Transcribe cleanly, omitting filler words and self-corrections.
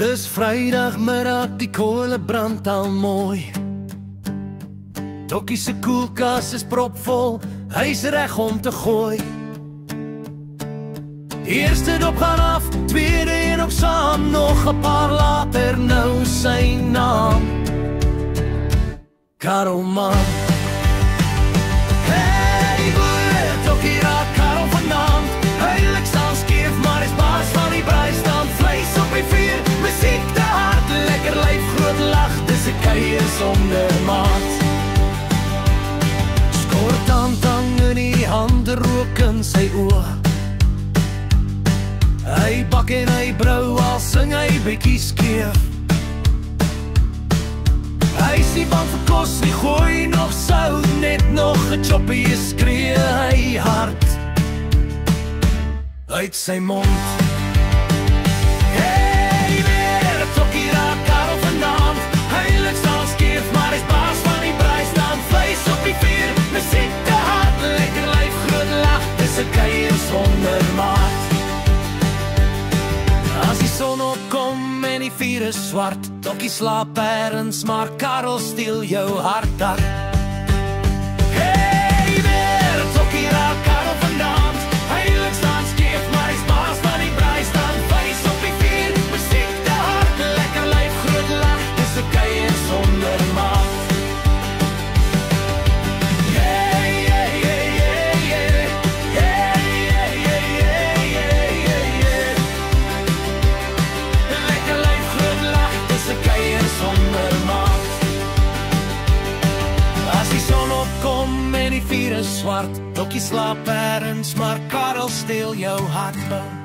Dis Vrydagmiddag, die kolle brand al mooi. Tokkie se koelkas is propvol, hy's reg om te gooi. Eerste dop gaan af, tweede en ook saam, nog 'n paar later nou sy naam. Karel man. Hey boer, tokkie raak Karel vanaand. Heilig staan skeef, maar is baas van die braai, staan vleis op die vuur. Musiek te hard, lekker lyf, groot lach, dis 'n kuier sonder maat. Skort aan in die hande, rook in sy oë. Hy bak en hy brou, al sing hy bietjie skeef. Hy is nie bang vir kos, nie gooi nog sout, net nog 'n choppie skree hy hard uit sy mond. Hey weer, tokkie raak Karel vanaand. Heilig staan skeef, maar is baas van die braai, staan vleis op die vuur. Musiek te hard, lekker lyf, groot lach, dis 'n kuier sonder maat. As die son opkom en die vuur is swart, tokkie slaap ergens, maar Karel steel jou hart daar. Hey weer, tokkie raak Karel vanaand. Heilig staan skeef, maar is baas van die braai, staan vleis op die vuur. Musiek te hard, lekker lyf, groot lach, dis 'n kuier sonder maat. Swart, tokkie slaap ergens, maar Karel steel jou hart.